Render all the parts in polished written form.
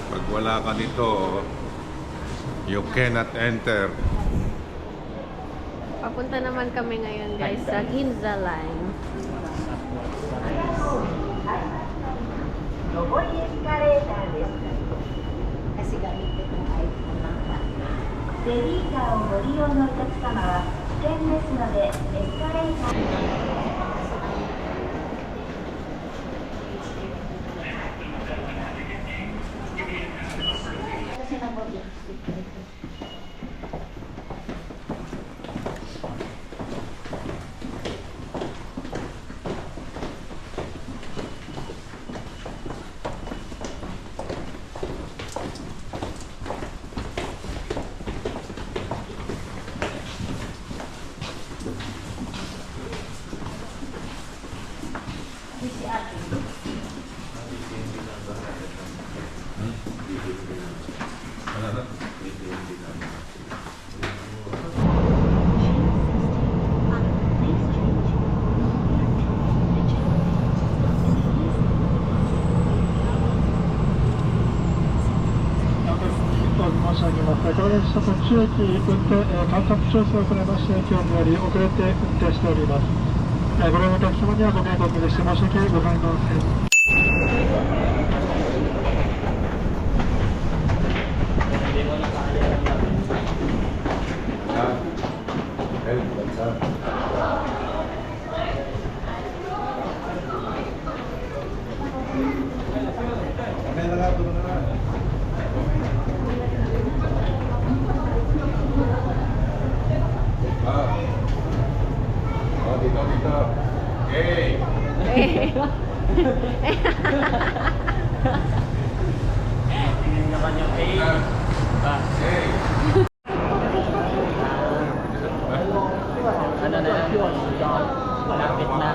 Pag wala ka dito, you cannot enter. Papunta naman kami ngayon guys sa Ginza Line. Kasi gamit itong iPhone lang pa. ベビーカーをご利用のお客様は危険ですのでエスカレーター 車と中駅運転、間隔調整を行いまして、今日により遅れて運転しております。ご利用のお客様にはご迷惑でして申し訳ございません。Malapit na.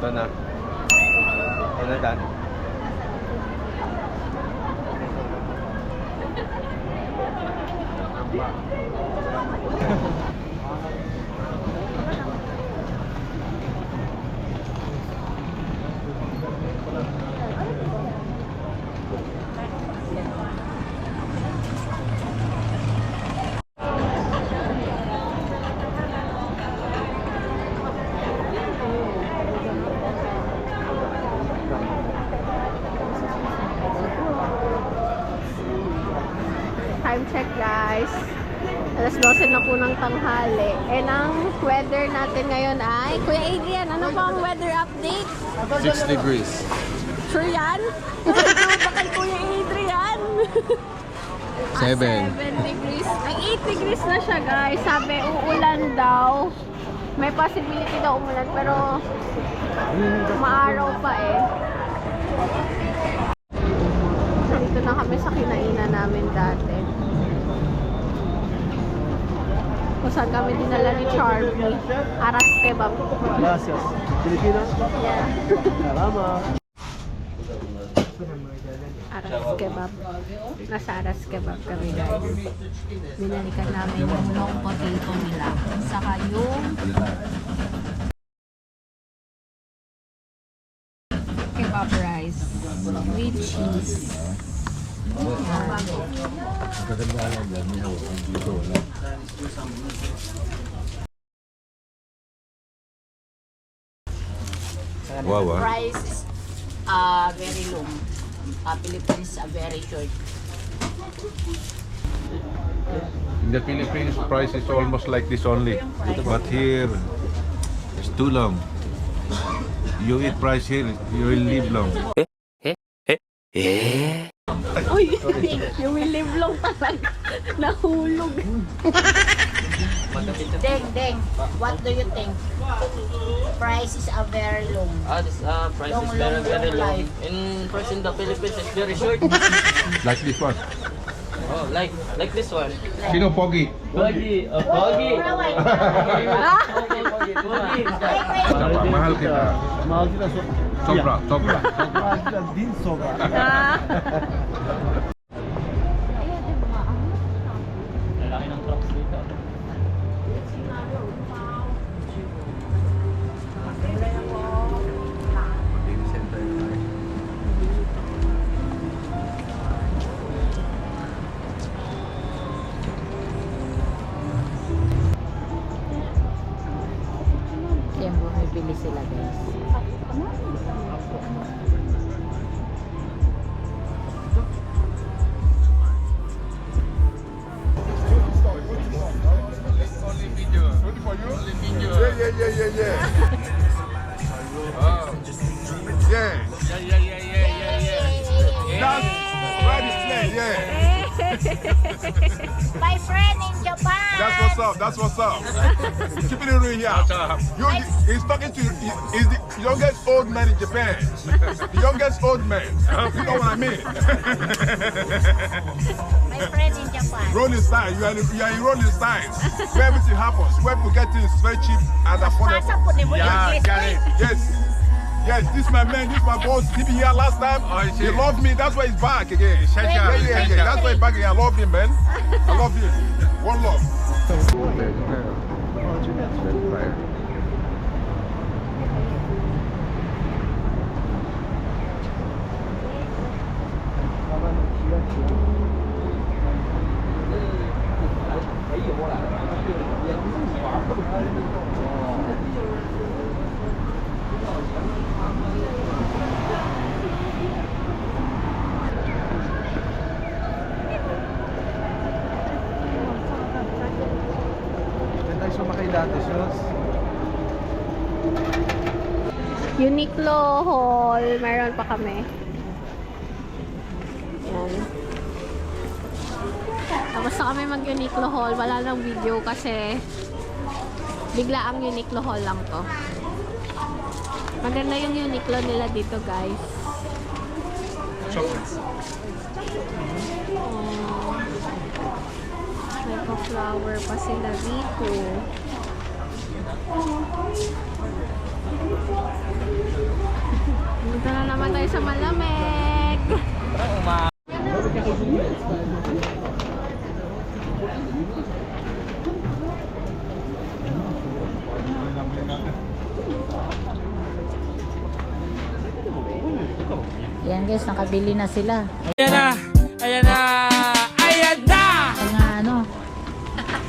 Ito na. Ito na dyan. Time check guys. Alas 12 na po ng tanghali. And ang weather natin ngayon ay... Kuya Adrian, ano ba ang weather update? 6 degrees. Sure yan? Baka kay Kuya Adrian. 7. 7 degrees. Ay, 8 degrees na siya guys. Sabi, uulan daw. May possibility daw umulan pero maaraw pa eh. Dito na kami sa kinainan namin dati. Kung saan kami dinala ni Charmy. Aras Kebab. Gracias. Pilipinas? Yeah. Salamat. Aras Kebab. Nasa Aras Kebab kami guys. Binalikan namin yung long potato nila. Saka yung kebab rice with cheese. Wow, ah. Price is very long. Philippines very short. In the Philippines, price is almost like this only. But here, it's too long. You eat price here, you will live long. Uy, yung live long talaga. Nahulog. Deng, what do you think? Price is very long. This price Long, is very, long, very long long. life. In price in the Philippines, it's very short. Like this one. Oh, like this one. Sino pogi? Pogi, pogi. Mahal kita. Mahal kita. Sobra, sobra. Ah. Lalaki ng trucks dito. Yan, bumibili sila guys. My friend in Japan. That's what's up. That's what's up. Keeping it real here. He's talking to he's the youngest old man in Japan. The youngest old man. You know what I mean? My friend in Japan. Rolling Style. You are in Rolling Style. Where everything happens. Where people get things very cheap and affordable. Pasa po ni mo yung Yes. Yes, this my man, this my boss. He been here last time. He loved me. That's why he's back again. Yeah. That's why he's back again. I love him, man. I love him. One love. Uniqlo Hall. Meron pa kami. Yan. Tapos na kami mag Uniqlo Hall. Wala nang video kasi bigla ang Uniqlo Hall lang to. Maganda yung Uniqlo nila dito, guys. Oh. May pa-flower pa sila dito. Punta na naman tayo sa malamig. Yan guys, nakabili na sila. Ayan na! Ayan na! Ayan na! Mga ano.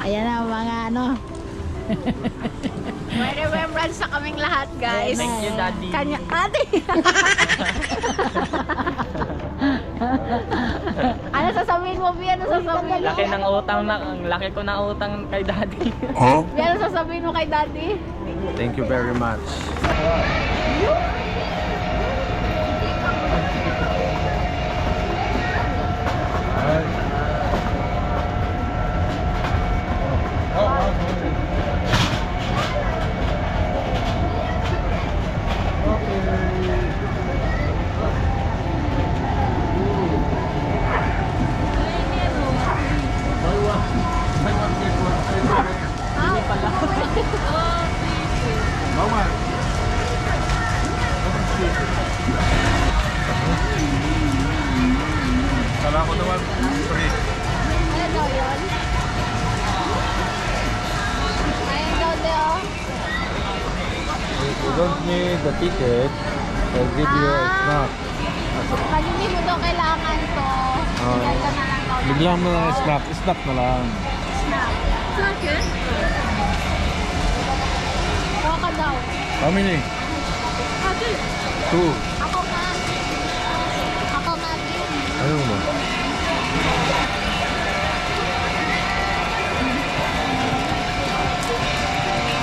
Ayan na, mga ano. May remembrance sa kaming lahat, guys. Thank you, Daddy. Kanya, ate! Ano sasabihin mo, Bia? Ano sasabihin mo? Laki ng utang na, ang laki ko na utang kay Daddy. Bia, ano sasabihin mo kay Daddy? Thank you very much. Kala ko naman, sorry. Ano daw yun? Ayun daw, Leo. If you don't need the ticket, I'll give you a snack. Pag hindi mo daw kailangan to, bigyan ka na lang daw. Biglang mo na snack. Snack na lang. Snack. Snack yun? Kuha ka daw. How many? Ate, 2. ako nga. Ako nga din. Ano ba?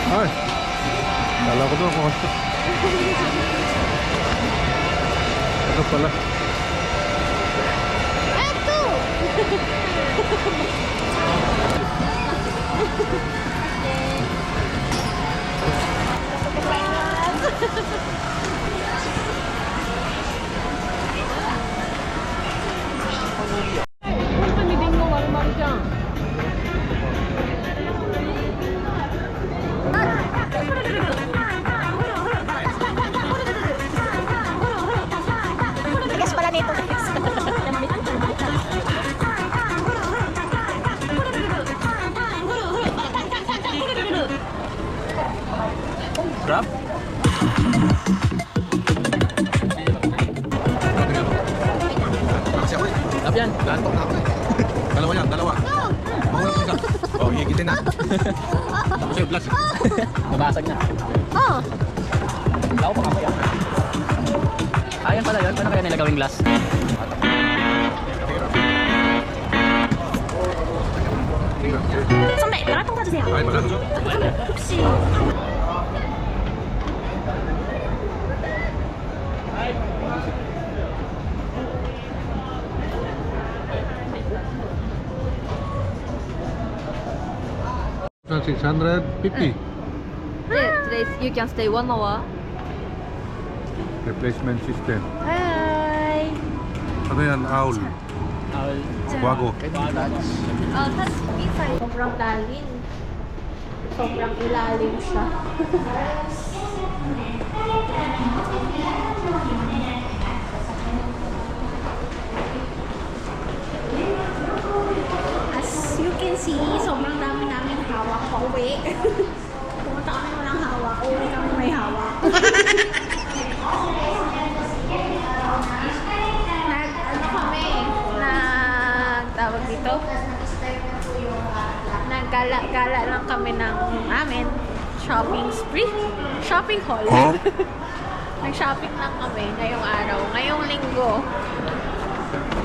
Ay! Kala ko doon kung ano pala? Eto! dyan. Lantok na ako eh. Dalawa yan, dalawa. Mahulog ka. Oh, higitin na. Tapos yung glass. Nabasag na. Oh! Wala ko pa kamay ah. Ayan pala yun. Paano kaya nila gawing glass? 선배, 마라톤 가주세요. Ay, maganda. 혹시 That's 650. today you can stay 1 hour. Replacement system. Hi. Ano yan? Owl. Owl. Wago. Tas inside sobrang lalim. Sobrang ilalim siya. As you can see, sobrang dami namin hawak pa uwi. Pumunta kami walang hawak, uwi kami may hawak. Ano kami, tawag dito? Naggala-gala lang kami ng amin. Shopping spree? Shopping haul. Huh? Nag-shopping lang kami ngayong araw. Ngayong linggo.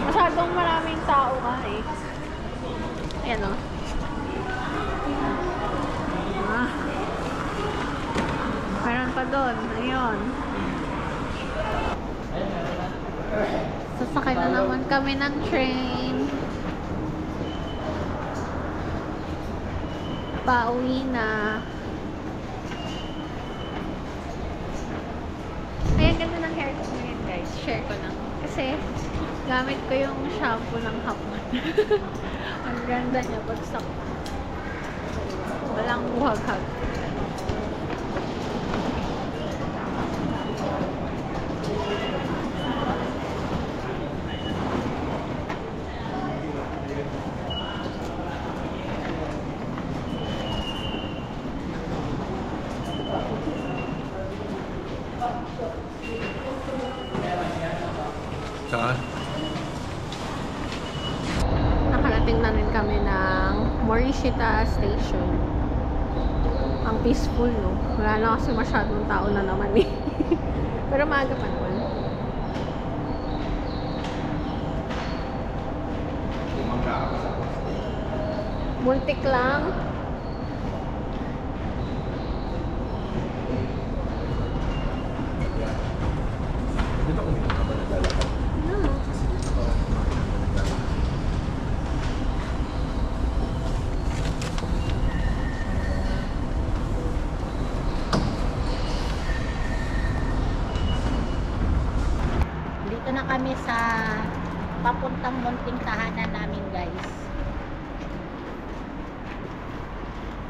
Masyadong maraming tao nga eh. Ayan o. Meron pa doon. Ayun. Sasakay na naman kami ng train. Pauwi na. Ay, ang ganda ng hair ko ngayon guys. Share ko lang. Kasi gamit ko yung shampoo ng hapon. Ang ganda niya. Bagsak. Walang buhag-hag. Saan? Nakarating na rin kami ng Morishita Station. Ang peaceful, no? Wala na kasi masyadong tao na naman eh. Pero maaga pa naman. Muntik lang. Dito na kami sa papuntang munting tahanan namin, guys.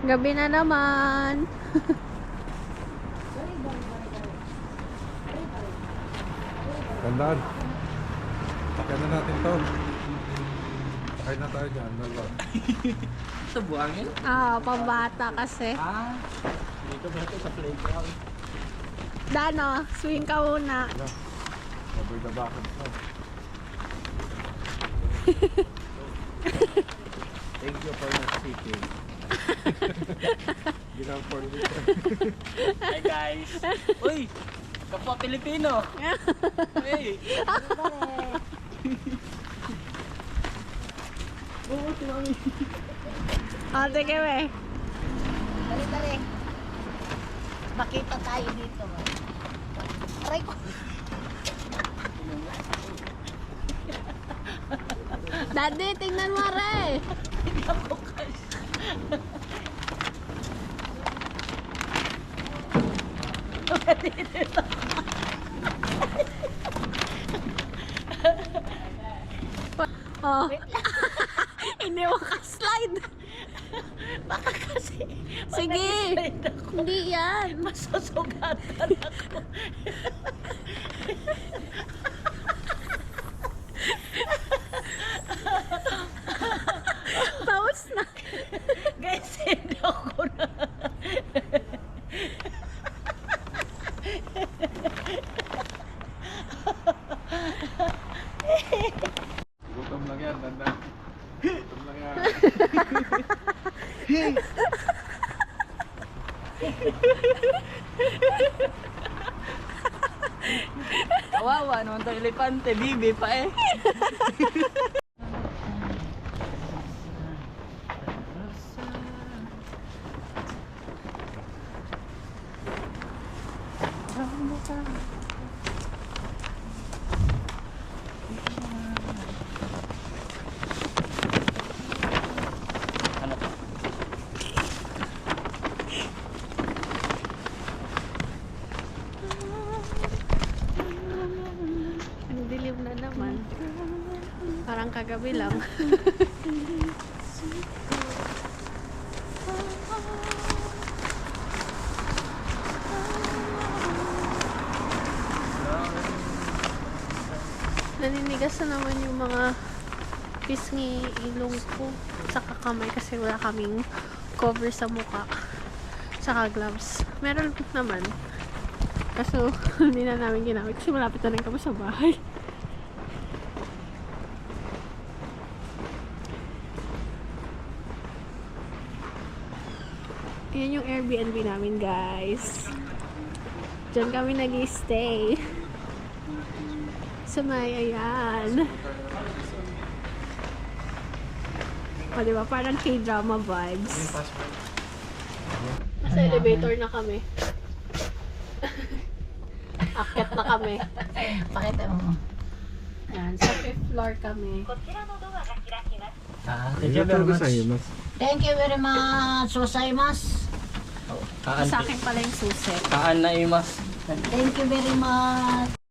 Gabi na naman. Tandaan. Sakay na natin to. Sakay na tayo dyan. Dalawa. Sa buhangin? Pambata kasi. Dito ba ito sa playground? Dano, swing ka muna. Over the back and stuff. Thank you for not speaking. Ginang for this. Hi guys! Uy! Kapwa Pilipino! Hey! Sige we. Dali, dali. Makita tayo dito. Aray ko. Daddy, tingnan mo rin. Oh. Hindi mo ka-slide. Baka kasi Sige. mag-slide ako. Hindi yan. Masusugatan ako. Tapos na. Guys, hindi ako na. Gutom lang Kawawa naman tayo elepante, bibi pa eh. Ano to? Ang dilim na naman. Parang kagabi lang. Naninigas na naman yung mga pisngi ilong ko sa kamay kasi wala kaming cover sa mukha saka gloves. Meron naman. Kaso hindi na namin ginamit kasi malapit na rin kami sa bahay. Yan yung Airbnb namin, guys. Diyan kami nag-stay. Sa may, ayan. O, diba? Parang K-drama vibes. Nasa elevator na kami. Akyat na kami. Pakita mo. Ayan, sa 5th floor kami. Thank you very much. Thank you very much. Gozaimasu. Kaan, Sa akin pala yung susi. kaan na imas. Thank you very much.